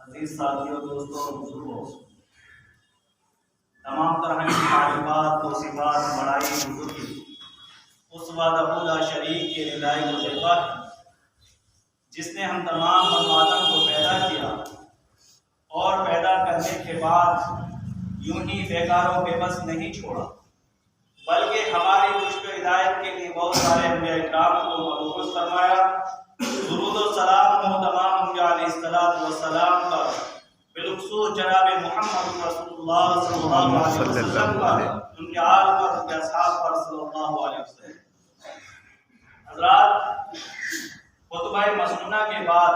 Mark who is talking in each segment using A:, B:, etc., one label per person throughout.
A: عزیز ساتھیوں، دوستوں اور بزرگوں، تمام طرح کی تعریفات و صفات بڑائی بزرگی اس وحدہ لا شریک کے ندائی کو دیتا ہے جس نے ہم تمام بنو آدم کو پیدا کیا اور پیدا کرنے کے بعد یوں ہی بیکاروں کے بس نہیں چھوڑا، بلکہ ہماری رشد و ہدایت کے لیے بہت سارے انبیاء کرام کو مبعوث فرمایا۔ درود و سلام ہو تمام انبیاء علیہ الصلوۃ والسلام پر، بالخصوص جناب محمد رسول اللہ صلی اللہ علیہ وسلم پر، ان کے آل پر، ان کے اصحاب پر صلی اللہ علیہ وسلم۔ حضرات، خطبہ مسنونہ کے بعد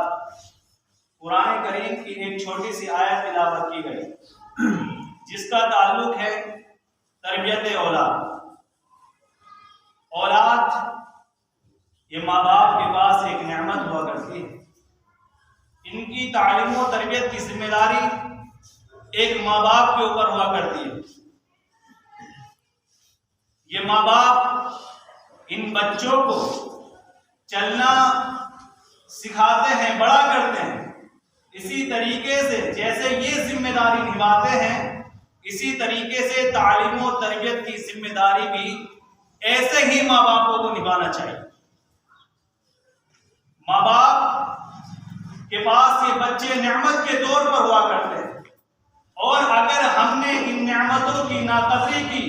A: قرآن کریم کی ایک چھوٹی سی آیت تلاوت کی گئی جس کا تعلق ہے تربیت اولاد۔ اولاد یہ ماں باپ کے پاس ایک نعمت ہوا کرتی ہے، ان کی تعلیم و تربیت کی ذمہ داری ایک ماں باپ کے اوپر ہوا کرتی ہے۔ یہ ماں باپ ان بچوں کو چلنا سکھاتے ہیں، بڑا کرتے ہیں، اسی طریقے سے جیسے یہ ذمہ داری نبھاتے ہیں، اسی طریقے سے تعلیم و تربیت کی ذمہ داری بھی ایسے ہی ماں باپوں کو نبھانا چاہیے۔ ماں باپ کے پاس یہ بچے نعمت کے طور پر ہوا کرتے ہیں، اور اگر ہم نے ان نعمتوں کی ناقدری کی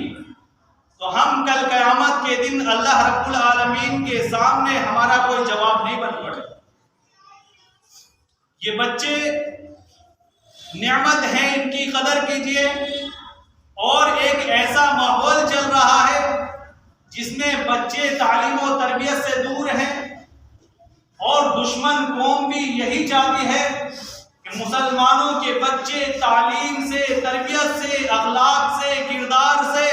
A: تو ہم کل قیامت کے دن اللہ رب العالمین کے سامنے ہمارا کوئی جواب نہیں بن پڑے۔ یہ بچے نعمت ہیں، ان کی قدر کیجئے۔ اور ایک ایسا ماحول چل رہا ہے جس میں بچے تعلیم و تربیت سے دور ہیں، اور دشمن قوم بھی یہی چاہتی ہے کہ مسلمانوں کے بچے تعلیم سے، تربیت سے، اخلاق سے، کردار سے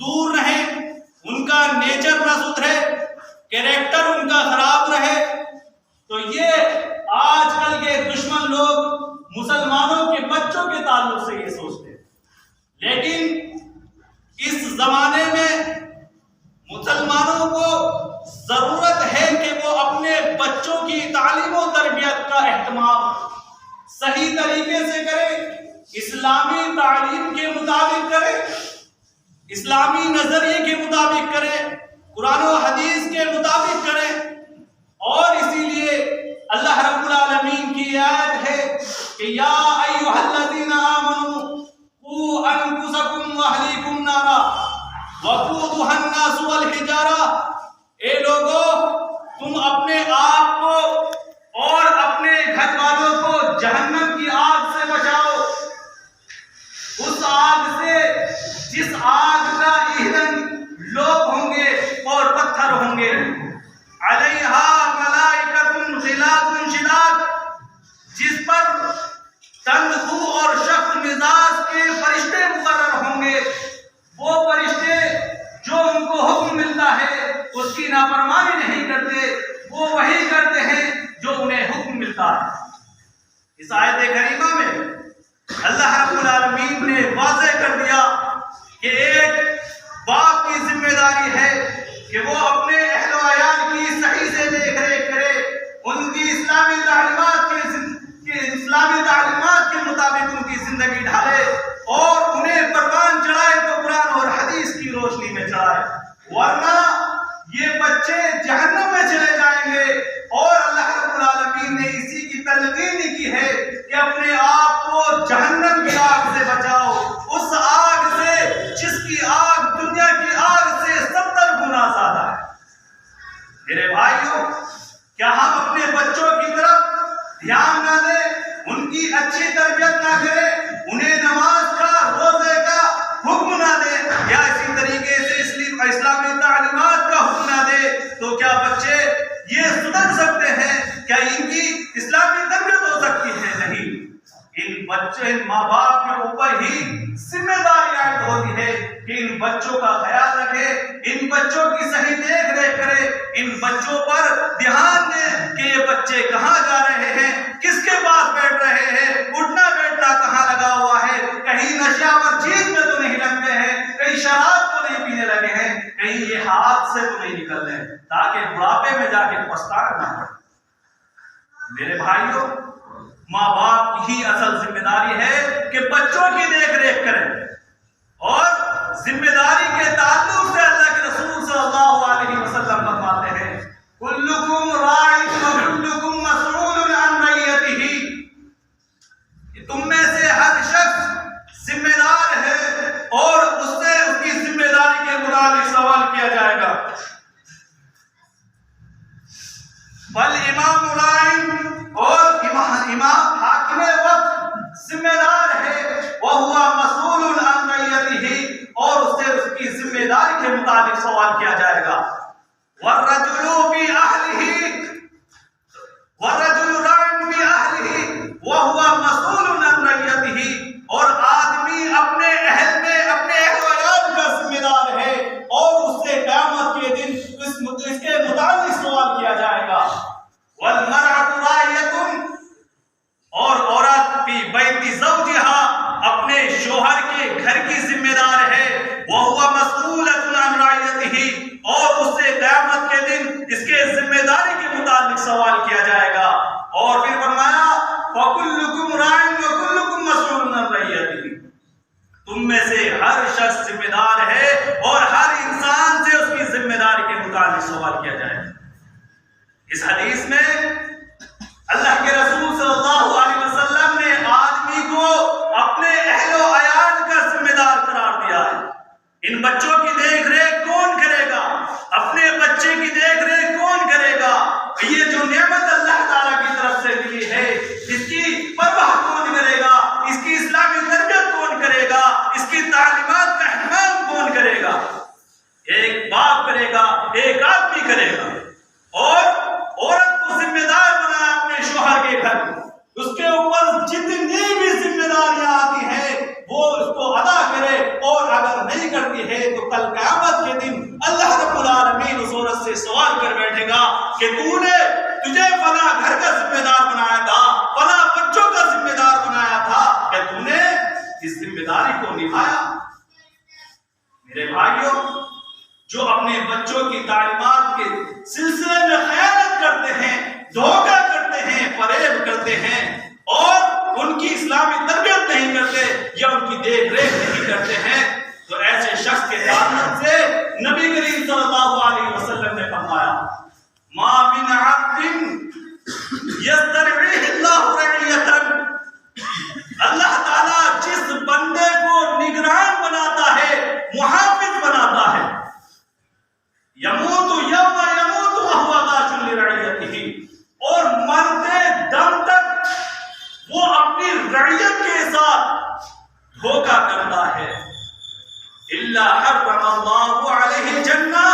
A: دور رہیں، ان کا نیچر نہ سدھرے، کیریکٹر ان کا خراب رہے۔ تو یہ آج کل کے دشمن لوگ مسلمانوں کے بچوں کے تعلق سے یہ سوچتے ہیں، لیکن اس زمانے میں مسلمانوں کو ضرورت ہے کہ وہ اپنے بچوں کی تعلیم و تربیت کا اہتمام صحیح طریقے سے کریں، اسلامی تعلیم کے مطابق کریں، اسلامی نظریے کے مطابق کریں، قرآن و حدیث کے مطابق کریں۔ اور اسی لیے اللہ رب العالمین کی آیت ہے کہ یا ایھا الذین آمنوا قوا انفسکم واہلیکم نارا وقودھا الناس والحجارہ، اے لوگو تم اپنے آپ کو اور اپنے گھر والوں کو جہنم کی آگ سے بچاؤ، اس آگ سے جس آگ کا ایندھن لوگ ہوں گے اور پتھر ہوں گے، علیہا ملائکۃ غلاظ شداد، جس پر تند خو اور سخت مزاج کے فرشتے مقرر ہوں گے۔ وہ فرشتے جو ان کو حکم ملتا ہے اس کی نافرمانی نہیں کرتے، وہ وہی کرتے ہیں جو انہیں حکم ملتا ہے۔ اس آیت کریمہ میں اللہ رب العالمین نے واضح کر دیا کہ ایک باپ کی ذمہ داری ہے کہ وہ اپنے اہل و عیال کی صحیح سے دیکھ ریکھ کرے، ان کی اسلامی تعلیمات کے مطابق ان کی زندگی ڈھالے، اور انہیں پروان چڑھائے تو قرآن اور حدیث کی روشنی میں چڑھائے، ورنہ یہ بچے جہنم میں چلے جائیں گے۔ اور اللہ رب العالمین نے اسی کی تلقین کی ہے کہ اپنے آپ کو جہنم کی آگ سے بچاؤ، اس آگ سے جس کی آگ دنیا کی آگ سے 70 گنا زیادہ ہے۔ میرے بھائیوں، کیا ہم اپنے بچوں کی طرف دھیان نہ دیں، ان کی اچھی تربیت نہ کریں، انہیں نماز کا، روزے کا حکم نہ دیں، یا اسی طریقے سے اسلامی تعلیمات کا حکم نہ دیں، تو کیا بچے یہ سدھر سکتے ہیں؟ کیا ان کی اسلامی تربیت ہو سکتی ہے؟ نہیں۔ ان ماں باپ کے اوپر ہی ذمہ داری عائد ہوتی ہے کہ ان بچوں کا خیال رکھے، ان بچوں کی صحیح دیکھ ریکھ کرے، ان بچوں پر دھیان دیں کہ یہ بچے کہاں جا رہے ہیں، کس کے پاس بیٹھ رہے ہیں، اٹھنا بیٹھنا کہاں لگا ہوا ہے، کہیں نشیاور چیز میں تو نہیں لگتے ہیں، کہیں شراب تو نہیں پینے لگے ہیں، کہیں یہ ہاتھ سے تو نہیں نکل رہے، تاکہ بڑھاپے میں جا کے پچھتانا نہ پڑے۔ میرے بھائیوں، ماں باپ کی اصل ذمہ داری ہے کہ بچوں کی دیکھ ریکھ کریں، اور ذمہ داری کے تعلق سے اللہ کے رسول صلی اللہ علیہ وسلم فرماتے ہیں کلکم راعٍ وکلکم مسئول عن رعیتہ، کہ تم میں سے ہر شخص ذمہ دار ہے اور اس سے اس کی ذمہ داری کے متعلق سوال کیا جائے گا۔ فالامام راعٍ، اور امام حاکم وقت ذمہ دار ہے، وہو مسئول عن رعیتہ، اور اس سے اس کی ذمہ داری کے مطابق سوال کیا جائے گا۔ والرجل فی اہلہ، والرجل راعٍ فی اہلہ وہو مسئول عن رعیتہ، اور آدمی اپنے اہل میں اپنے اہل و عیال کا ذمہ دار ہے، اور اس سے قیامت کے دن اس کے متعلق سوال کیا جائے گا۔ والمرأة راعیۃ، اور عورت فی بیت زوجہا، اپنے شوہر کے گھر کی ذمہ دار ہے، وہو مسئولۃ عن رعیتہ، اور اس سے قیامت کے دن اس کے ذمہ داری کے متعلق سوال کیا جائے گا۔ اور پھر فرمایا فکلکم راعٍ وکلکم مسئول عن رعیتہ، تم میں سے ہر شخص ذمہ دار ہے اور ہر انسان سے اس کی ذمہ داری کے متعلق سوال کیا جائے گا۔ اس حدیث میں اللہ کے رسول صلی اللہ علیہ وسلم نے آدمی کو اپنے اہل و عیال کا ذمہ دار قرار دیا ہے۔ ان بچوں کی دیکھ ریکھ کون کرے گا؟ اپنے بچے کی دیکھ ریکھ کون کرے گا؟ یہ جو نعمت اللہ تعالیٰ کی طرف سے ملی ہے، اس کی پرواہ کون کرے گا؟ اس کی اسلامی تربیت کون کرے گا؟ اس کی تعلیمات کا اہتمام کون کرے گا؟ ایک باپ کرے گا، ایک آدمی کرے گا۔ اور عورت کو ذمہ دار بنایا اپنے شوہر کے گھر، اس کے اوپر جتنی بھی ذمہ داریاں آتی ہیں وہ اس کو ادا کرے، اور اگر نہیں کرتی ہے تو کل قیامت کے دن اللہ رب العالمین اس عورت سے سوال کر بیٹھے گا کہ تجھے فلاں گھر کا ذمہ دار بنایا تھا، فلاں بچوں کا ذمہ دار بنایا تھا، کہ تم نے اس ذمہ داری کو نبھایا؟ میرے بھائیوں، جو اپنے بچوں کی تعلیمات کے سلسلے میں خیانت کرتے ہیں، دھوکہ کرتے ہیں، فریب کرتے ہیں، اور ان کی اسلامی تربیت نہیں کرتے یا ان کی دیکھ ریکھ نہیں کرتے ہیں، تو ایسے شخص کے تعلق سے نبی کریم صلی اللہ علیہ وسلم نے فرمایا ما من عبد یسترعیہ اللہ رعیۃ، اللہ تعالیٰ جس بندے کو نگران بناتا ہے، محافظ بناتا ہے، یموت یوم یموت وہو غاش لرعیتہ، اور مرتے دم تک وہ اپنی رعیت کے ساتھ دھوکہ کرتا ہے، الا حرم اللہ علیہ الجنہ،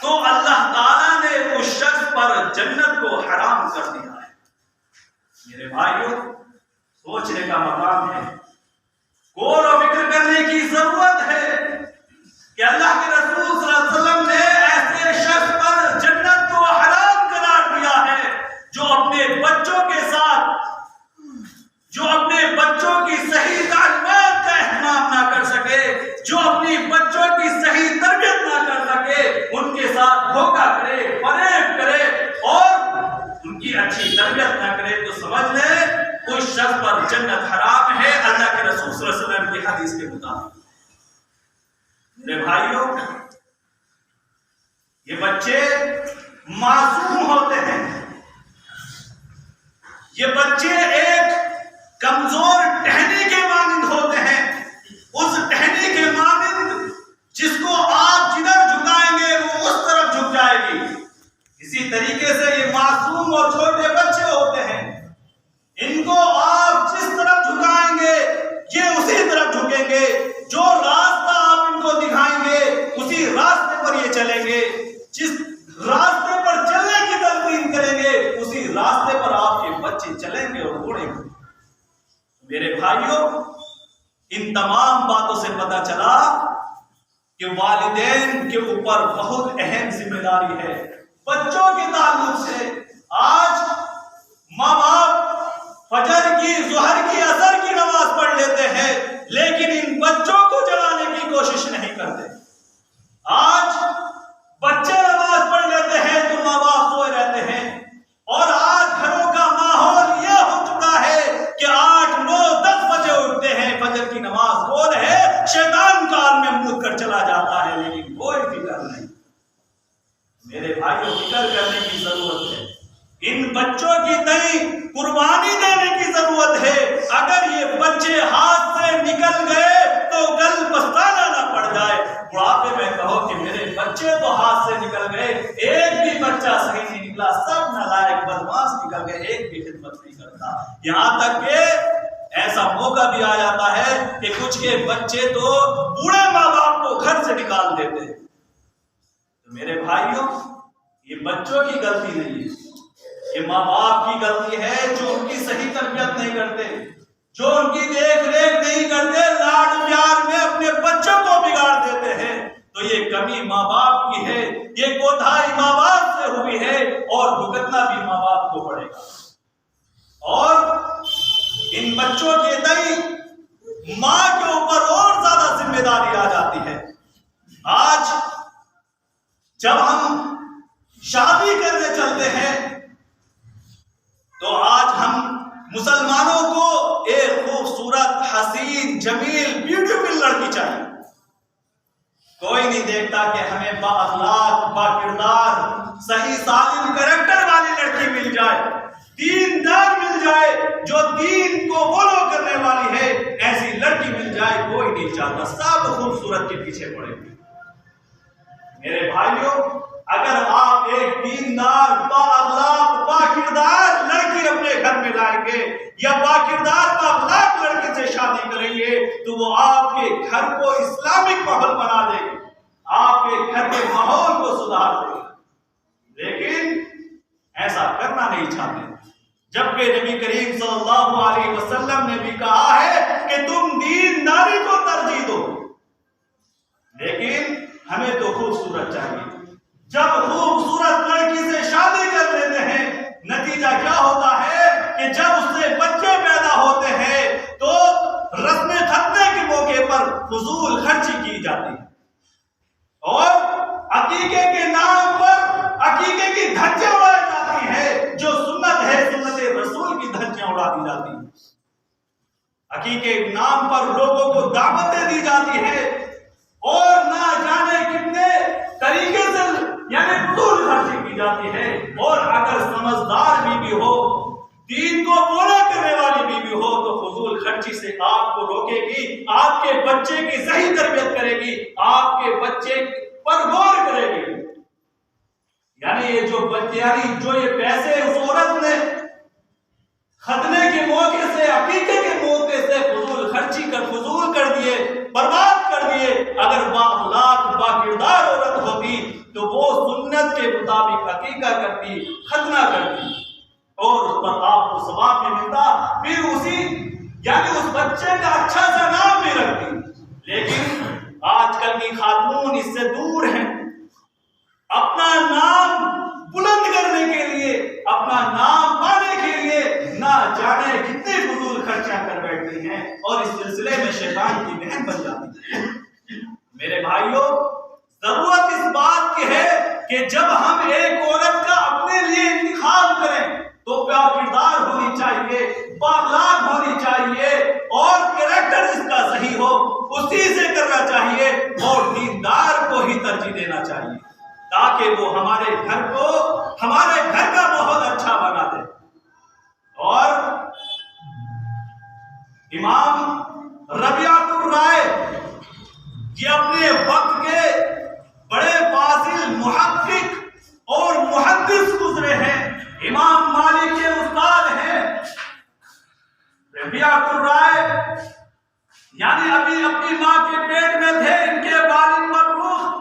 A: تو اللہ تعالیٰ نے اس شخص پر جنت کو حرام کر دیا ہے۔ میرے بھائیوں، سوچنے کا مقام ہے، غور و فکر کرنے کی ضرورت ہے کہ اللہ کے رسول صلی اللہ علیہ وسلم نے ایسے شخص پر جنت کو حرام قرار دیا ہے جو اپنے بچوں کے ساتھ، جو اپنے بچوں کی صحیح تعلیمات کا اہتمام نہ کر سکے، جو اپنی بچوں کی صحیح تربیت نہ کر سکے، ان کے ساتھ دھوکہ کرے، فریب کرے اور ان کی اچھی تربیت نہ کرے، تو سمجھ لے اس شخص پر جنت حرام ہے، اللہ کے رسول صلی اللہ علیہ وسلم کی حدیث کے مطابق۔ میرے بھائیوں، یہ بچے معصوم ہوتے ہیں، یہ بچے ایک کمزور ٹہنی کے مانند ہوتے ہیں، اس ٹہنی کے مانند جس کو آپ جدھر جھکائیں گے وہ اس طرف جھک جائے گی۔ اسی طریقے سے یہ معصوم اور چھوٹے بچے ہوتے ہیں، ان کو آپ جس طرف جھکائیں گے یہ اسی طرف جھکیں گے، جو راستہ آپ ان کو دکھائیں گے اسی راستے پر یہ چلیں گے، جس راستے پر چلنے کی تلقین کریں گے اسی راستے پر آپ کے بچے چلیں گے اور اڑیں گے۔ میرے بھائیوں، ان تمام باتوں سے پتہ چلا کہ والدین کے اوپر بہت اہم ذمہ داری ہے بچوں کے تعلق سے۔ آج ماں باپ فجر کی، ظہر کی، عصر کی نماز پڑھ لیتے ہیں لیکن ان بچوں کو جگانے کی کوشش نہیں کرتے۔ آج بچے نماز پڑھ لیتے ہیں تو ماں باپ سوئے رہتے ہیں، اور آج گھروں کا ماحول یہ ہو چکا قربانی دینے کی ضرورت ہے. اگر یہ بچے ہاتھ سے نکل گئے تو کل پچھتانا نہ پڑ جائے. بڑھاپے میں کہو کہ میرے بچے تو ہاتھ سے نکل گئے، ایک بھی بچہ صحیح نہیں نکلا، سب نالائق بدماش نکل گئے، ایک بھی خدمت نہیں کرتا. یہاں تک کہ ایسا موقع بھی آ جاتا ہے کہ کچھ کے بچے تو بوڑھے ماں باپ کو گھر سے نکال دیتے ہیں. تو میرے بھائیوں، یہ بچوں کی غلطی نہیں ہے، یہ ماں باپ کی غلطی ہے جو ان کی صحیح تربیت نہیں کرتے، جو ان کی دیکھ ریکھ نہیں کرتے، لاڈ پیار میں اپنے بچوں کو بگاڑ دیتے ہیں. تو یہ کمی ماں باپ کی ہے، یہ کوتاہی ماں باپ سے ہوئی ہے اور بھگتنا بھی ماں باپ کو پڑے گا. اور ان بچوں کے تئیں ماں کے اوپر اور زیادہ ذمہ داری آ جاتی ہے. آج جب ہم شادی کرنے چلتے ہیں تو آج ہم مسلمانوں کو ایک خوبصورت، حسین، جمیل، بیوٹیفل لڑکی چاہیے. کوئی نہیں دیکھتا کہ ہمیں با اخلاق، با کردار، صحیح سالم کریکٹر والی لڑکی مل جائے، دیندار مل جائے، جو دین کو فالو کرنے والی ہے، ایسی لڑکی مل جائے. کوئی نہیں چاہتا، سب خوبصورت کے پیچھے پڑے گے. میرے بھائیوں، اگر آپ ایک دیندار، با اخلاق، با کردار لڑکی اپنے گھر میں لائیں گے یا با کردار، با اخلاق لڑکی سے شادی کریں گے تو وہ آپ کے گھر کو اسلامک ماحول بنا دے گی، آپ کے گھر کے ماحول کو سدھار دے گی. لیکن ایسا کرنا نہیں چاہتے، جبکہ نبی کریم صلی اللہ علیہ وسلم نے بھی کہا ہے کہ تم دینداری کو ترجیح دو. لیکن ہمیں تو خوبصورت چاہیے. جب خوبصورت لڑکی سے شادی کر لیتے ہیں، نتیجہ کیا ہوتا ہے کہ جب اس سے بچے پیدا ہوتے ہیں تو رسم ختنے کے موقع پر فضول خرچی کی جاتی ہے اور عقیقے کے نام پر عقیقے کی دھجیاں اڑائی جاتی ہیں. جو سنت ہے، سنت رسول کی دھجیاں اڑا دی جاتی ہیں. عقیقے کے نام پر لوگوں کو دعوتیں دی جاتی ہیں اور نہ جانے کتنے طریقے سے یعنی فضول خرچی کی جاتی ہے. اور اگر سمجھدار بیوی ہو، دین کو پورا کرنے والی بیوی ہو تو فضول خرچی سے آپ کو روکے گی، آپ کے بچے کی صحیح تربیت کرے گی، آپ کے بچے پر غور کرے گی. یعنی یہ جو یہ پیسے اس عورت نے ختنے کے موقع سے، عقیقے کے موقع سے فضول کر دیے، برباد کر دیے. اگر با اخلاق، با کردار عورت ہوتی تو وہ سنت کے مطابق عقیقہ کرتی، ختنہ کرتی اور اس پر آپ کو ثواب بھی ملتا، پھر اس بچے کا اچھا سا نام بھی رکھتی. لیکن آج کل کی خاتون اس سے دور ہیں. اپنا نام بلند کرنے کے لیے، اپنا نام پانے کے لیے نہ جانے کتنے فضول خرچیاں کر بیٹھتی ہیں اور اس سلسلے میں شیطان کی بہن بن جاتی ہیں. میرے بھائیوں، ضرورت اس بات کی ہے کہ جب ہم ایک عورت کا اپنے لیے انتخاب کریں تو با کردار ہونی چاہیے، با اخلاق ہونی چاہیے اور کریکٹر اس کا صحیح ہو، اسی سے کرنا چاہیے اور دیندار کو ہی ترجیح دینا چاہیے تاکہ وہ ہمارے گھر کا ماحول اچھا بنا دے. اور امام ربیعۃ الرائے یہ اپنے وقت کے بڑے فاضل محقق اور محدث گزرے ہیں. امام مالک کے استاد ہیں. ربیعۃ الرائے یعنی ابھی اپنی ماں کے پیٹ میں تھے. ان کے والد مروخ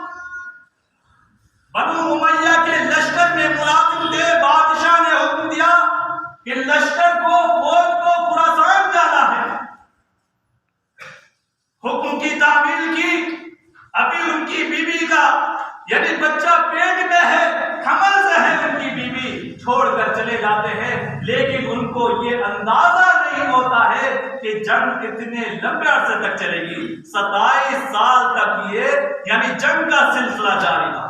A: بنو امیہ کے لشکر میں ملازم تھے. بادشاہ نے حکم دیا کہ لشکر کو، فوج کو خراسان جانا ہے. حکم کی تعمیل کی. ابھی ان کی بیوی کا یعنی بچہ پیٹ میں ہے، حمل سے ہے ان کی بیوی، چھوڑ کر چلے جاتے ہیں. لیکن ان کو یہ اندازہ نہیں ہوتا ہے کہ جنگ کتنے لمبے عرصے تک چلے گی. 27 سال تک یہ یعنی جنگ کا سلسلہ جاری رہا.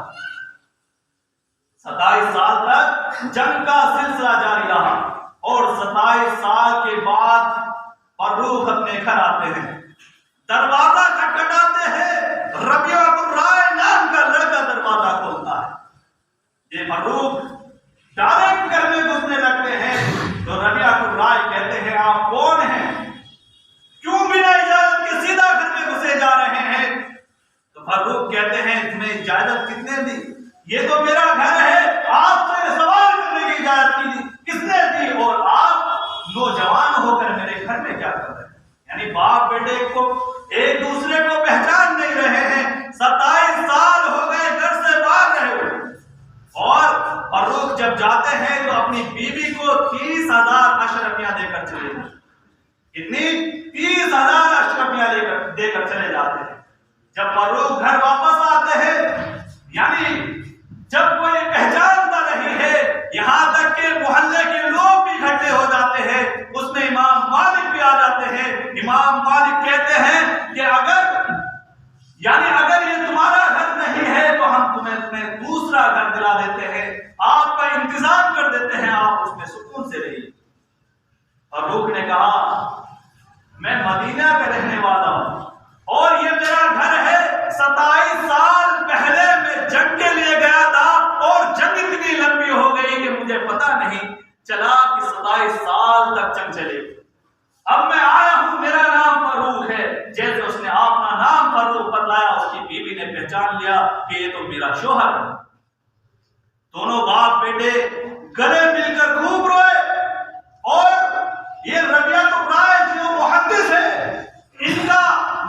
A: 27 سال تک جنگ کا سلسلہ جاری رہا اور 27 سال کے بعد فروخ اپنے گھر آتے ہیں. دروازہ کھٹکھٹاتے ہیں. ربیعۃ الرائے نام کا لڑکا دروازہ کھولتا ہے. یہ فروخ ڈائریکٹ گھر میں گھسنے لگتے ہیں تو ربیعۃ آپ کون ہیں؟ کیوں بنا اجازت کے سیدھا گھر میں گھسے جا رہے ہیں؟ تو فاروق کہتے ہیں تمہیں اجازت کس نے دی؟ یہ تو میرا گھر ہے، آپ تو یہ سوال کرنے کی اجازت کی دی کس نے دی؟ اور آپ نوجوان ہو کر میرے گھر میں کیا کر رہے ہیں؟ یعنی باپ بیٹے کو ایک دوسرے کو پہچان نہیں رہے ہیں، 27 سال ہو گئے گھر سے باہر رہے ہوئے، اور فاروق جب جاتے ہیں تو اپنی بیوی کو 30,000 اشرفیاں دے کر چلے جاتے ہیں۔ کتنی؟ 30,000 اشرفیاں دے کر چلے جاتے ہیں۔ جب فاروق گھر واپس آتے ہیں، یعنی جب کوئی پہچانتا نہیں ہے، یہاں تک کہ محلے کے لوگ بھی اکٹھے ہو جاتے ہیں، اس میں امام مالک بھی آ جاتے ہیں۔ امام مالک کہتے ہیں کہ اگر یہ تمہارا گھر نہیں ہے تو ہم تمہیں دوسرا گھر دلا دیتے ہیں، آپ کا انتظام کر دیتے ہیں، آپ اس میں سکون سے رہیے۔ فاروق نے کہا میں مدینہ کا رہنے والا ہوں اور یہ میرا گھر ہے، 27 سال پہلے میں جنگ کے لیے گیا تھا اور جنگ اتنی لمبی ہو گئی کہ مجھے پتا نہیں چلا کہ 27 سال تک جنگ چلے گی۔ اب میں آیا ہوں، میرا نام فاروق ہے۔ جیسے اس نے اپنا نام فاروق بتلایا، اس کی بیوی نے پہچان لیا کہ یہ تو میرا شوہر ہے۔ دونوں باپ بیٹے گلے مل کر خوب روئے، اور یہ ربیعۃ الرائے جو محدث ہے، ان کا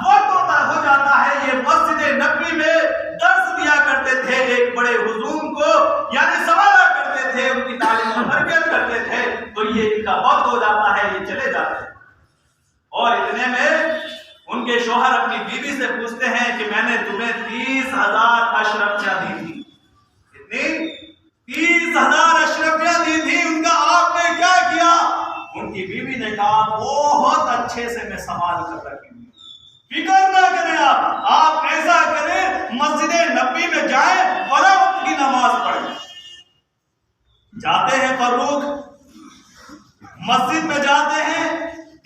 A: وقت ہو جاتا ہے، یہ مسجد نبوی میں درس دیا کرتے تھے ایک بڑے ہجوم کو، یعنی سنبھالا کرتے تھے، ان کی تعلیم و تربیت کرتے تھے، تو یہ ان کا وقت ہو جاتا ہے، یہ چلے جاتے ہیں۔ اور اتنے میں ان کے شوہر اپنی بیوی سے پوچھتے ہیں کہ میں نے تمہیں 30,000 اشرفیاں دی تھی، کتنی؟ 30,000 اشرفیاں دی تھی، ان کا آپ نے کیا کیا؟ ان کی بیوی نے کہا بہت اچھے سے میں سنبھال کر رکھی ہوں، فکر نہ کریں، آپ ایسا کریں مسجد نبوی میں جائیں، فلاں وقت کی نماز پڑھیں۔ جاتے ہیں فاروق، مسجد میں جاتے ہیں،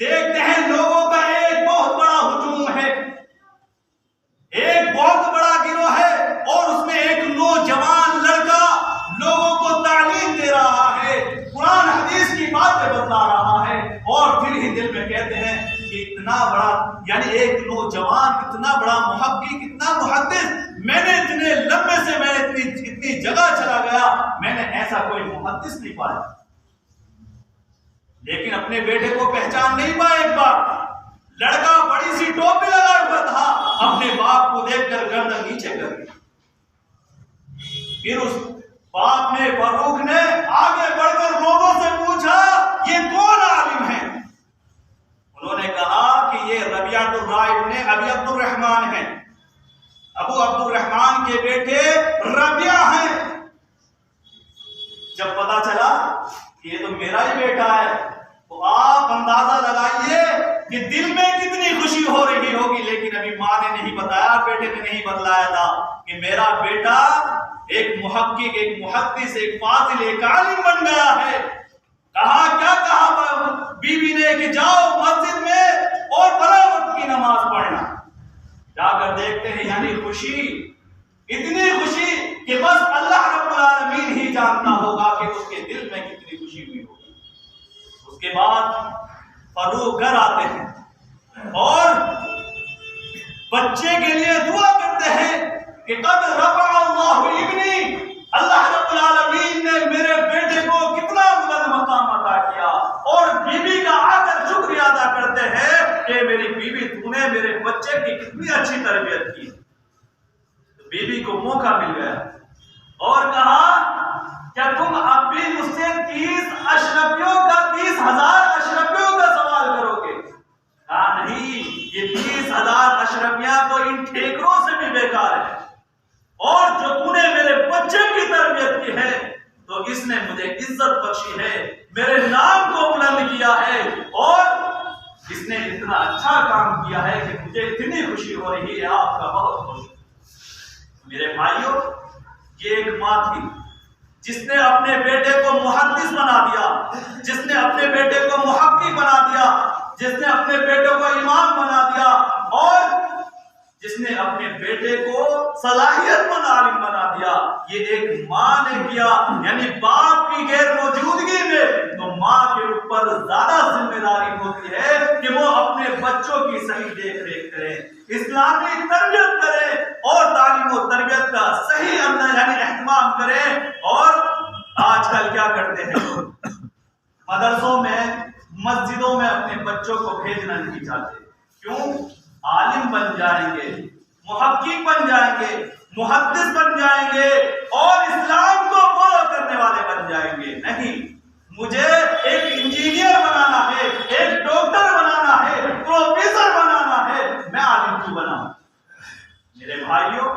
A: دیکھتے ہیں لوگوں کا ایک بہت بڑا ہجوم ہے، ایک بہت بڑا گروہ ہے، اور اس میں ایک نوجوان لڑکا لوگوں کو تعلیم دے رہا ہے، قرآن حدیث کی باتیں بتلا رہا ہے، اور دل ہی دل میں کہتے ہیں کہ اتنا بڑا، یعنی ایک نوجوان اتنا بڑا محقق، اتنا محدث، میں نے اتنے لمبے سے میں اتنی جگہ چلا گیا، میں نے ایسا کوئی محدث نہیں پایا، لیکن اپنے بیٹے کو پہچان نہیں پایا۔ ایک بار لڑکا بڑی سی ٹوپی لگا ہوا تھا، اپنے باپ کو دیکھ کر گردن نیچے کر دی۔ پھر اس باپ نے، فاروق نے آگے بڑھ کر لوگوں سے پوچھا یہ کون عالم ہے؟ انہوں نے کہا کہ یہ ربیعۃ الرائے ابن ابی عبد الرحمن ہیں، ابو عبد الرحمن کے بیٹے ربیعہ ہیں۔ جب پتا چلا کہ یہ تو میرا ہی بیٹا ہے، تو آپ اندازہ لگائیے کہ دل میں کتنی خوشی ہو رہی ہوگی، لیکن ابھی ماں نے نہیں بتایا، بیٹے نے نہیں بتلایا تھا کہ میرا بیٹا ایک محقق، ایک محدث، ایک فاضل، ایک عالم بن گیا ہے۔ کہا کیا کہا بیوی نے کہ جاؤ مسجد میں اور فلاں وقت کی نماز پڑھنا۔ جا کر دیکھتے ہیں، یعنی خوشی، اتنی خوشی کہ بس اللہ رب العالمین ہی جانتا ہوگا کہ اس کے دل میں کتنی خوشی ہوئی ہوگی۔ اس کے بعد فاروق گھر آتے ہیں اور بچے کے لیے دعا کرتے ہیں کہ قد رفع اللہ ابنی، اللہ رب العالمین نے میرے بیٹے کو کتنا بلند مقام عطا کیا، اور بیوی کا آ کر شکریہ ادا کرتے ہیں کہ میری بیوی تو نے میرے بچے کی کتنی اچھی تربیت کی۔ بیوی کو موقع مل گیا اور کہا کیا تم اب بھی مجھ سے 30,000 اشرفیوں کا سوال کرو گے؟ کہا نہیں، یہ 30,000 اشرفیاں تو ان ٹھیکروں سے بھی بیکار ہے، اور جو تو نے میرے بچے کی تربیت کی ہے تو اس نے مجھے عزت بخشی ہے، میرے نام کو بلند کیا ہے، اور اس نے اتنا اچھا کام کیا ہے کہ مجھے اتنی خوشی ہو رہی ہے، آپ کا بہت خوش۔ میرے بھائیوں، یہ ایک ماں تھی جس نے اپنے بیٹے کو محدث بنا دیا، جس نے اپنے بیٹے کو محقق بنا دیا، جس نے اپنے بیٹے کو امام بنا دیا، اور جس نے اپنے بیٹے کو صلاحیت مند عالم بنا دیا۔ یہ ایک ماں نے کیا، یعنی باپ کی غیر موجودگی میں تو ماں کے اوپر زیادہ ذمہ ذمہ داری ہوتی ہے کہ وہ اپنے بچوں کی صحیح دیکھ ریکھ کریں، اسلامی تربیت کریں اور تعلیم و تربیت کا صحیح یعنی اہتمام کریں۔ اور آج کل کیا کرتے ہیں، مدرسوں میں مسجدوں میں اپنے بچوں کو بھیجنا نہیں چاہتے، کیوں؟ عالم بن جائیں گے، محقق بن جائیں گے، محدث بن جائیں گے اور اسلام کو فالو کرنے والے بن جائیں گے۔ نہیں، مجھے ایک انجینئر بنانا ہے، ایک ڈاکٹر بنانا ہے، پروفیسر بنانا ہے، میں عالم کیوں بناؤں؟ میرے بھائیوں،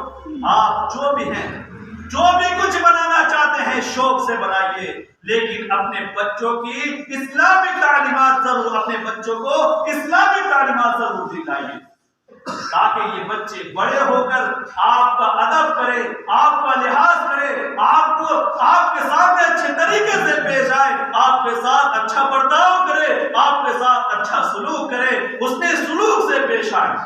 A: آپ جو بھی ہیں، جو بھی کچھ بنانا چاہتے ہیں شوق سے بنائیے، لیکن اپنے بچوں کی اسلامی تعلیمات ضرور، اپنے بچوں کو اسلامی تعلیمات ضرور دلائیے، تاکہ یہ بچے بڑے ہو کر آپ کا ادب کرے، آپ کا لحاظ کرے، آپ کے سامنے اچھے طریقے سے پیش آئے، آپ کے ساتھ اچھا برتاؤ کرے، آپ کے ساتھ اچھا سلوک کرے، اس نے سلوک سے پیش آئے۔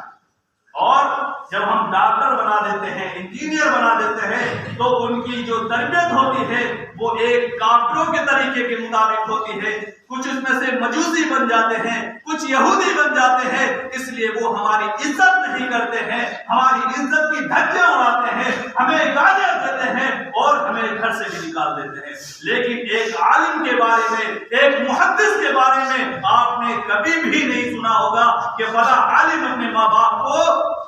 A: اور جب ہم ڈاکٹر بنا دیتے ہیں، انجینئر بنا دیتے ہیں، تو ان کی جو تربیت ہوتی ہے وہ ایک کافروں کے طریقے کے مطابق ہوتی ہے، کچھ اس میں سے مجوسی بن جاتے ہیں، کچھ یہودی بن جاتے ہیں، اس لیے وہ ہماری عزت نہیں کرتے ہیں، ہماری عزت کی دھجیاں اڑاتے ہیں، ہمیں گالیاں دیتے ہیں اور ہمیں گھر سے بھی نکال دیتے ہیں۔ لیکن ایک عالم کے بارے میں، ایک محدث کے بارے میں آپ نے کبھی بھی نہیں سنا ہوگا کہ فلاں عالم اپنے ماں باپ کو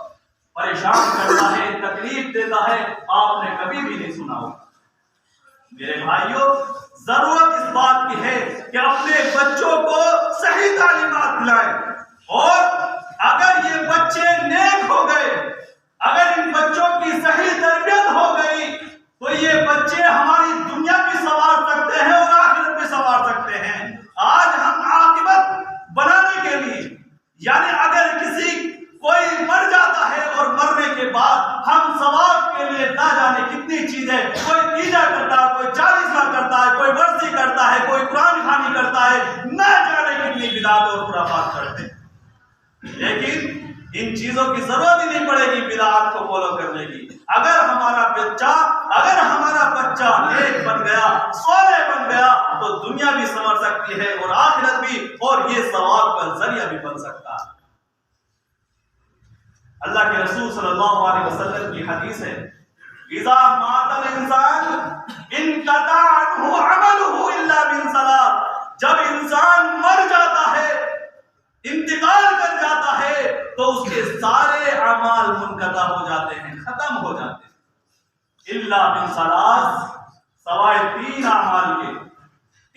A: پریشان کرتا ہے، تکلیف دیتا ہے، آپ نے کبھی بھی نہیں سنا ہوگا۔ میرے بھائیوں، ضرورت اس بات کی ہے کہ اپنے بچوں کو صحیح تعلیمات دلائیں، اور اگر یہ بچے نیک ہو گئے، اگر ان بچوں کی صحیح تربیت ہو گئی، تو یہ بچے ہماری دنیا بھی سنوار سکتے ہیں اور آخرت بھی سنوار سکتے ہیں۔ آج ہم عاقبت بنانے کے لیے، یعنی اگر کوئی مر جاتا ہے اور مرنے کے بعد ہم ثواب کے لیے نہ جانے کتنی چیزیں، کوئی تیجا کرتا ہے، کوئی چالیسا کرتا ہے، کوئی ورثی کرتا ہے، کوئی قرآن خوانی کرتا ہے، نہ جانے کتنی بدعات اور خرافات کرتے ہیں، لیکن ان چیزوں کی ضرورت ہی نہیں پڑے گی بدعات کو فالو کرنے کی۔ اگر ہمارا بچہ نیک بن گیا، صالح بن گیا، تو دنیا بھی سنور سکتی ہے اور آخرت بھی، اور یہ ثواب کا ذریعہ بھی بن سکتا ہے۔ اللہ کے رسول صلی اللہ علیہ وسلم کی حدیث ہے، اذا مات الانسان انقطع عنہ عملہ الا من ثلاث، جب انسان مر جاتا ہے، انتقال کر جاتا ہے، تو اس کے سارے اعمال منقطع ہو جاتے ہیں، ختم ہو جاتے ہیں، الا من ثلاث، سوائے 3 اعمال کے۔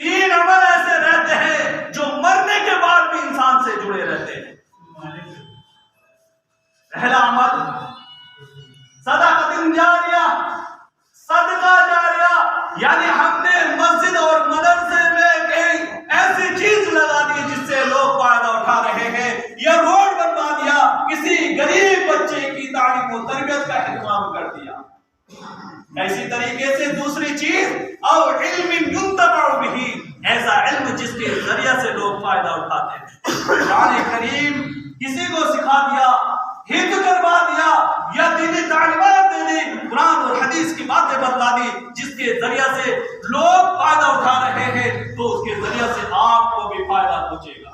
A: 3 عمل ایسے رہتے ہیں جو مرنے کے بعد بھی انسان سے جڑے رہتے ہیں۔ پہلا عمل صدقۃ جاریہ، صدقہ جاریہ، یعنی ہم نے مسجد اور مدرسے میں ایک ایسی چیز لگا دی جس سے لوگ فائدہ اٹھا رہے ہیں، یا روڈ بنوا دیا، کسی غریب بچے کی تعلیم و تربیت کا اہتمام کر دیا۔ ایسی طریقے سے دوسری چیز، اور علم ينتفع به، ایسا علم جس کے ذریعے سے لوگ فائدہ اٹھاتے ہیں۔ قرآن کریم کسی کو سکھا دیا، ہند کروا دیا، یا دینی تعلیمات دے دی، قرآن اور حدیث کی باتیں بتلا دی، جس کے ذریعے سے لوگ فائدہ اٹھا رہے ہیں، تو اس کے ذریعے سے آپ کو بھی فائدہ پہنچے گا۔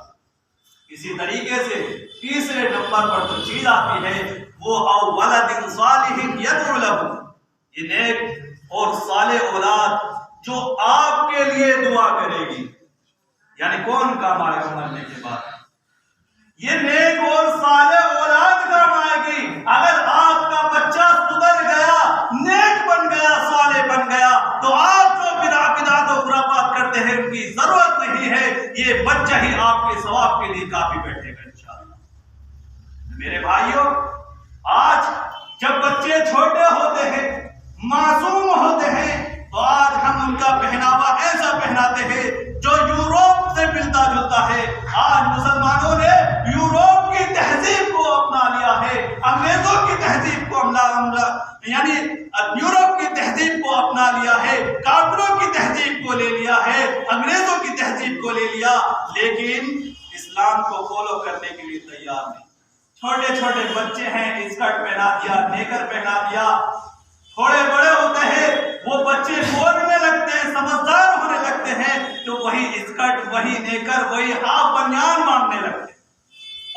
A: اسی طریقے سے تیسرے نمبر پر جو چیز آتی ہے وہ او ولد صالح یدعو لہ، یہ نیک اور صالح اولاد جو آپ کے لیے دعا کرے گی، یعنی کون کام آئے گا مرنے کے بعد؟ یہ نیک اور صالح اولاد کام آئے گی۔ اگر آپ کا بچہ سدھر گیا، نیک بن گیا، صالح بن گیا، تو آپ جو بدعات و خرافات کرتے ہیں ان کی ضرورت نہیں ہے، یہ بچہ ہی آپ کے ثواب کے لیے کافی بیٹھے گا انشاءاللہ۔ میرے بھائیوں، آج جب بچے چھوٹے ہوتے ہیں، معصوم ہوتے ہیں، تو آج ہم ان کا پہناوا ایسا پہناتے ہیں جو یوروپ سے ملتا جلتا ہے۔ آج مسلمانوں نے یوروپ کی تہذیب کو اپنا لیا ہے، انگریزوں کی تہذیب کو یعنی یوروپ کی تہذیب کو اپنا لیا ہے، کافروں کی تہذیب کو لے لیا ہے، انگریزوں کی تہذیب کو لے لیا، لیکن اسلام کو فالو کرنے کے لیے تیار نہیں۔ چھوٹے چھوٹے بچے ہیں، اسکرٹ پہنا دیا، نیکر پہنا دیا، تھوڑے بڑے ہوتے ہیں وہ بچے بولنے لگتے ہیں، سمجھدار ہونے لگتے ہیں، تو وہی اسکرٹ، وہی نیکر، وہی ہاف بنیان مانگنے لگتے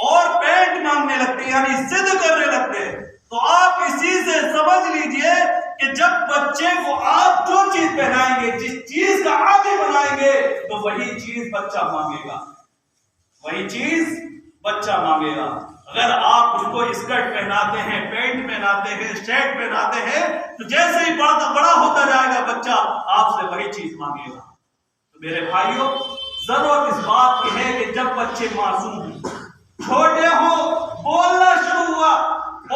A: اور پینٹ مانگنے لگتے یعنی ضد کرنے لگتے ہیں، تو آپ اسی سے سمجھ لیجئے کہ جب بچے کو آپ جو چیز پہنائیں گے، جس چیز کا عادی بنائیں گے، تو وہی چیز بچہ مانگے گا، وہی چیز بچہ مانگے گا۔ اگر آپ اس کو اسکرٹ پہناتے ہیں، پینٹ پہناتے ہیں، شرٹ پہناتے ہیں، تو جیسے ہی بڑا ہوتا جائے گا بچہ آپ سے وہی چیز مانگے گا۔ تو میرے بھائیوں، ضرورت اس بات کی ہے کہ جب بچے معصوم ہوں، چھوٹے ہوں، بولنا شروع ہوا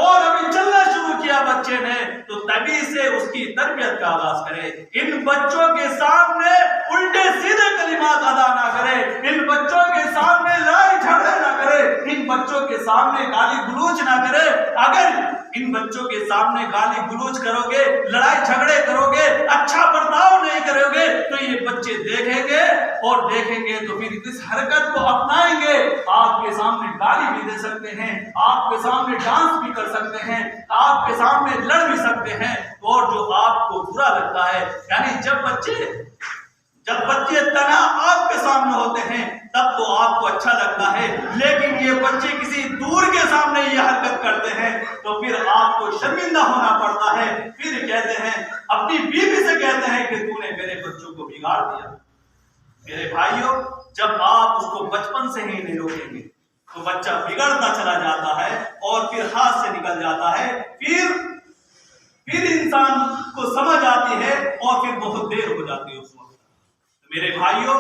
A: اور ابھی چلنا شروع کیا بچے نے، تو تبھی سے اس کی تربیت کا آغاز کرے۔ ان بچوں کے سامنے الٹے سیدھے کلمات ادا نہ کرے، ان بچوں کے سامنے لڑائی جھگڑے نہ کرے، ان بچوں کے سامنے گالی گلوچ نہ کرے۔ اگر ان بچوں کے سامنے گالی گلوچ کرو گے، لڑائی جھگڑے کرو گے، اچھا برتاؤ نہیں کرو گے، تو یہ بچے دیکھیں گے اور دیکھیں گے تو پھر اس حرکت کو اپنائیں گے۔ آپ کے سامنے گالی بھی دے سکتے ہیں، آپ کے سامنے ڈانس بھی کر سکتے ہیں، آپ کے سامنے لڑ بھی سکتے ہیں، اور جو آپ کو برا لگتا ہے، یعنی جب بچے تنہا آپ کے سامنے ہوتے ہیں تب تو آپ کو اچھا لگتا ہے، لیکن یہ بچے کسی دور کے سامنے یہ حرکت کرتے ہیں تو پھر آپ کو شرمندہ ہونا پڑتا ہے۔ پھر کہتے ہیں، اپنی بیوی سے کہتے ہیں کہ تو نے میرے بچوں کو بگاڑ دیا۔ میرے بھائیوں، جب آپ اس کو بچپن سے ہی نہیں روکیں گے تو بچہ بگڑتا چلا جاتا ہے اور پھر ہاتھ سے نکل جاتا ہے، پھر انسان کو سمجھ آتی ہے اور پھر بہت دیر ہو جاتی ہے اس وقت۔ میرے بھائیوں،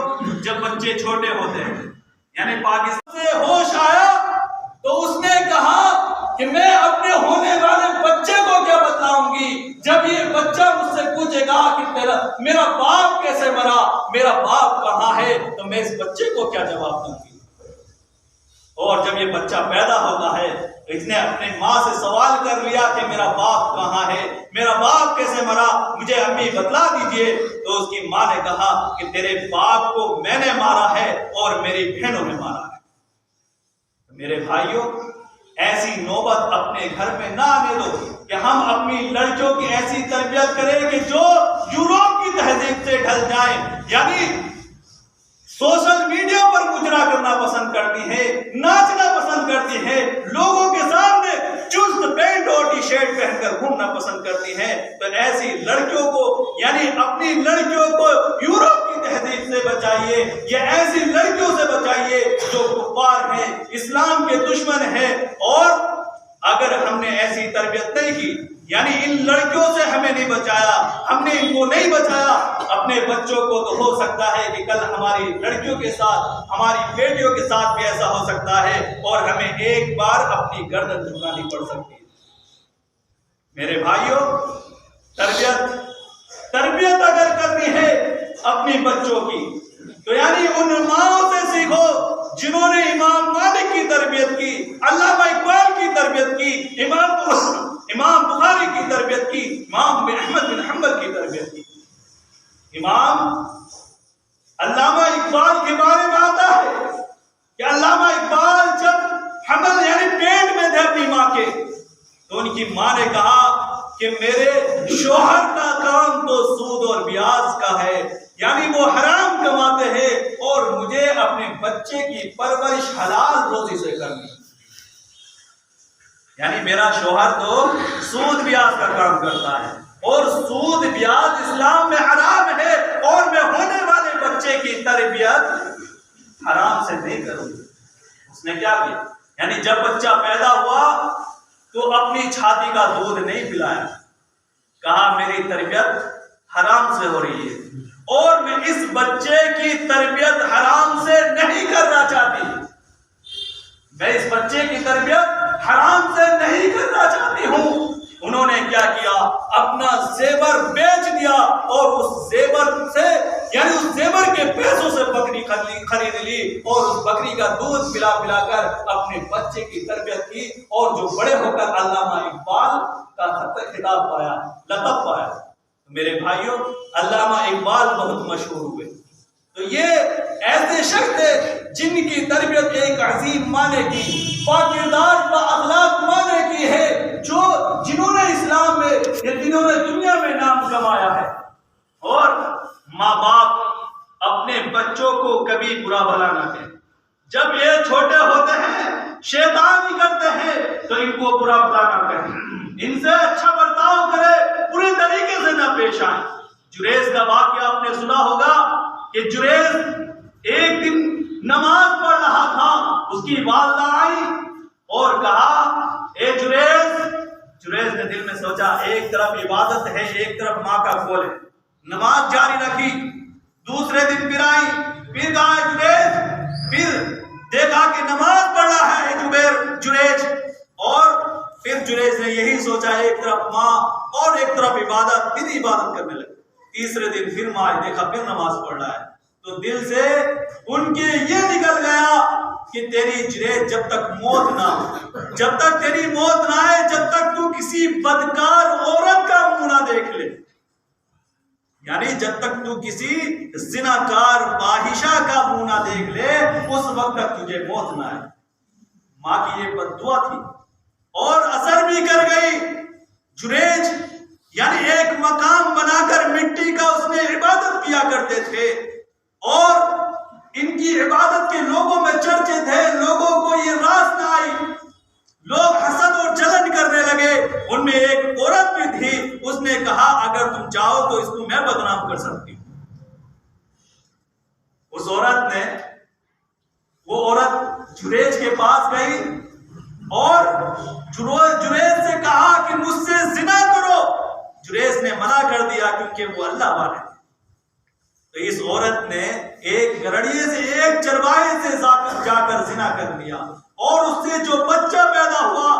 A: جب بچے چھوٹے ہوتے ہیں، یعنی پاکستان سے ہوش آیا تو اس نے کہا کہ میں اپنے ہونے والے بچے کو کیا بتلاؤں گی؟ جب یہ بچہ مجھ سے پوچھے گا کہ میرا باپ کیسے مرا، میرا باپ کہاں ہے، تو میں اس بچے کو کیا جواب دوں گی؟ اور جب یہ بچہ پیدا ہوتا ہے، اس نے اپنے ماں سے سوال کر لیا کہ میرا باپ کہاں ہے، میرا باپ کیسے مرا، مجھے امی بتلا دیجئے، تو اس کی ماں نے کہا کہ تیرے باپ کو میں نے مارا ہے اور میری بہنوں نے مارا ہے۔ میرے بھائیوں، ایسی نوبت اپنے گھر میں نہ آنے دو کہ ہم اپنی لڑکیوں کی ایسی تربیت کریں کہ جو یورپ کی تہذیب سے ڈھل جائیں، یعنی سوشل میڈیا پر مجرا کرنا پسند کرتی ہے، ناچنا پسند کرتی ہے، لوگوں کے سامنے چست پینٹ اور ٹی شرٹ پہن کر گھومنا پسند کرتی ہے۔ تو ایسی لڑکیوں کو، یعنی اپنی لڑکیوں کو یورپ کی تہذیب سے بچائیے، یا ایسی لڑکیوں سے بچائیے جو کفار ہیں، اسلام کے دشمن ہیں۔ اور اگر ہم نے ایسی تربیت نہیں کی، یعنی ان لڑکیوں سے ہمیں نہیں بچایا، ہم نے ان کو نہیں بچایا، اپنے بچوں کو تو ہو سکتا ہے کہ کل ہماری لڑکیوں کے ساتھ، ہماری بیٹیوں کے ساتھ بھی ایسا ہو سکتا ہے اور ہمیں ایک بار اپنی گردن جھکانی پڑ سکتی ہے۔ میرے بھائیوں، تربیت اگر کرنی ہے اپنی بچوں کی تو یعنی ان ماؤں سے سیکھو جنہوں نے امام مالک کی تربیت کی، علامہ اقبال کی تربیت کی، امام بخاری کی تربیت کی، امام احمد بن حنبل کی تربیت کی۔ امام علامہ اقبال کے بارے میں آتا ہے کہ علامہ اقبال جب حمل یعنی پیٹ میں تھے اپنی ماں کے، تو ان کی ماں نے کہا کہ میرے شوہر کا کام تو سود اور بیاج کا ہے، یعنی وہ حرام کماتے ہیں اور مجھے اپنے بچے کی پرورش حلال روزی سے کرنی، یعنی میرا شوہر تو سود بیاج کا کام کرتا ہے اور سود بیاج اسلام میں حرام ہے، اور میں ہونے والے بچے کی تربیت حرام سے نہیں کروں گی۔ اس نے کیا کیا؟ یعنی جب بچہ پیدا ہوا تو اپنی چھاتی کا دودھ نہیں پلایا، کہا میری تربیت حرام سے ہو رہی ہے اور میں اس بچے کی تربیت حرام سے نہیں کرنا چاہتی، میں اس بچے کی تربیت حرام سے نہیں کرنا چاہتی ہوں۔ انہوں نے کیا کیا؟ اپنا زیور بیچ دیا اور اس زیور سے، یعنی اس زیور کے پیسوں سے بکری خرید لی اور اس بکری کا دودھ پلا پلا کر اپنے بچے کی تربیت کی، اور جو بڑے ہو کر علامہ اقبال کا خطاب پایا، لقب پایا۔ میرے بھائیوں، علامہ اقبال بہت مشہور ہوئے، تو یہ ایسے شخص تھے جن کی تربیت ایک عظیم معنی کی، پاکردار با اخلاق معنی کی ہے، جنہوں نے اسلام میں یا جنہوں نے دنیا میں نام کمایا ہے۔ اور ماں باپ اپنے بچوں کو کبھی برا بھلا نہ کہیں، جب یہ چھوٹے ہوتے ہیں شیطانی کرتے ہیں تو ان کو برا بلا نہ کہیں، ان سے اچھا برتاؤ کرے، پوری طریقے سے نہ پیش آئیں۔ جریز کا واقعہ آپ نے سنا ہوگا کہ جریز ایک دن نماز پڑھ رہا تھا، اس کی والدہ آئی اور کہا اے جریز نے دل میں سوچا ایک طرف عبادت ہے ایک طرف ماں کا کھول ہے، نماز جاری رکھی۔ دوسرے دن پھر آئی، پھر کہا جریز، پھر دیکھا کہ نماز پڑھ رہا ہے جریز، اور پھر جریز نے یہی سوچا ایک طرف ماں اور ایک طرف عبادت، پھر عبادت کرنے لگے۔ تیسرے دن پھر ماں آئی، دیکھا پھر نماز پڑھ رہا ہے، تو دل سے ان کے یہ نکل گیا کہ تیری جریز جب تک موت نہ آئے، جب تک تو کسی بدکار عورت کا منہ نہ دیکھ لے، یعنی جب تک تو کسی زناکار فاحشہ کا منہ نہ دیکھ لے، اس وقت تک تجھے موت نہ آئے۔ ماں کی یہ بد دعا تھی اور اثر بھی کر گئی۔ جریج یعنی ایک مقام بنا کر مٹی کا اس میں عبادت کیا کرتے تھے، اور ان کی عبادت کے لوگوں میں چرچے تھے، لوگوں کو یہ راس نہ آئی، لوگ حسد اور جلن کرنے لگے۔ ان میں ایک عورت بھی تھی، اس نے کہا اگر تم چاہو تو اس کو میں بدنام کر سکتی ہوں۔ اس عورت نے، وہ عورت جریج کے پاس گئی اور جریج سے کہا کہ مجھ سے زنا کرو۔ جریج نے منع کر دیا کیونکہ وہ اللہ والے تھے۔ تو اس عورت نے ایک گڑھیے سے، ایک چرواہے سے جا کر زنا کر لیا، اور اس سے جو بچہ پیدا ہوا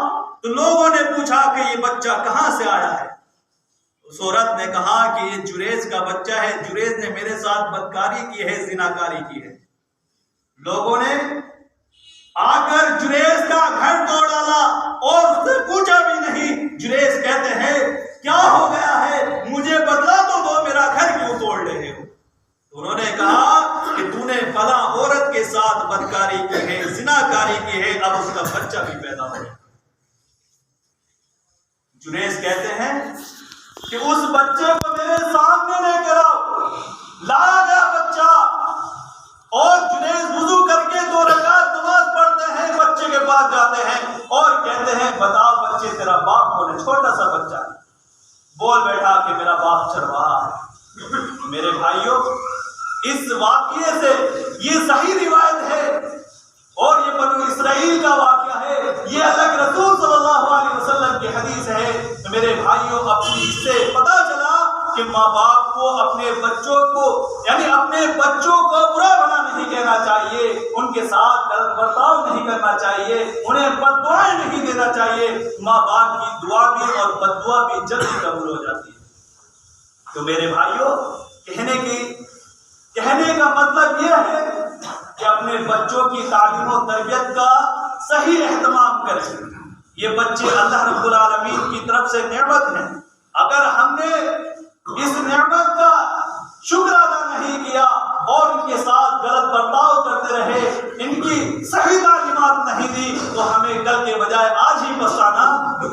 A: تو لوگوں نے پوچھا کہ یہ بچہ کہاں سے آیا ہے؟ اس عورت نے کہا کہ یہ جریج کا بچہ ہے، جریج نے میرے ساتھ بدکاری کی ہے، زناکاری کی ہے۔ لوگوں نے آ کر جریج کا گھر توڑ ڈالا اور اس سے پوچھا بھی نہیں۔ جریج کہتے ہیں کیا ہو گیا ہے، مجھے بدلا تو دو، میرا گھر کیوں توڑ رہے ہو؟ انہوں نے کہا کہ تو نے فلاں عورت کے ساتھ بدکاری کی ہے، زناکاری کی ہے، اب اس کا بچہ بھی پیدا ہو گیا۔ جریج کہتے ہیں کہ اس بچے کو میرے سامنے لے کر آؤ، لایا گیا بچہ، اور جریج وضو کر کے 2 رکعت نماز پڑھتے ہیں، بچے کے پاس جاتے ہیں اور کہتے ہیں بتاؤ بچے تیرا باپ کون ہے؟ چھوٹا سا بچہ ہے، بول بیٹھا کہ میرا باپ چرواہا ہے۔ میرے بھائیوں، اس واقعے سے یہ صحیح روایت ہے اور یہ بنو اسرائیل کا واقعہ ہے، یہ اللہ کے رسول صلی اللہ علیہ وسلم کی حدیث ہے۔ تو میرے بھائیوں، اپنی اس سے پتا چلا کہ ماں باپ کو اپنے بچوں کو، یعنی اپنے بچوں کو برا بھلا نہیں کہنا چاہیے، ان کے ساتھ غلط برتاؤ نہیں کرنا چاہیے، انہیں بد دعائیں نہیں دینا چاہیے۔ ماں باپ کی دعا بھی اور بد دعا بھی جلدی قبول ہو جاتی ہے۔ تو میرے بھائیوں، کہنے کا مطلب یہ ہے کہ اپنے بچوں کی تعلیم و تربیت کا صحیح اہتمام کریں۔ یہ بچے اللہ رب العالمین کی طرف سے نعمت ہیں، اگر ہم نے اس نعمت کا شکر ادا نہیں کیا اور ان کے ساتھ غلط برتاؤ کرتے رہے، ان کی صحیح تعلیمات نہیں دی، تو ہمیں کل کے بجائے آج ہی پچھتانا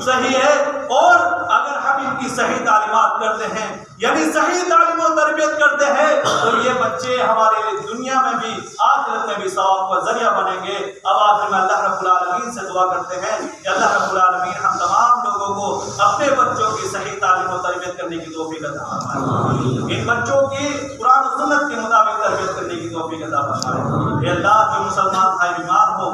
A: صحیح ہے۔ اور اگر ہم ان کی صحیح تعلیمات کرتے ہیں، یعنی صحیح تعلیم و تربیت کرتے ہیں، تو یہ بچے ہمارے لیے دنیا میں بھی آخرت میں بھی ثواب کا ذریعہ بنیں گے۔ اب آخر میں اللہ رب العالمین سے دعا کرتے ہیں کہ اللہ رب العالمین ہم تمام لوگوں کو اپنے بچوں کی صحیح تعلیم و تربیت کرنے کی توفیق عطا فرمائے، ان بچوں کی قرآن و سنت کے مطابق تربیت کرنے کی توفیق عطا فرمائے۔ اے اللہ، جو مسلمان بھائی بیمار ہو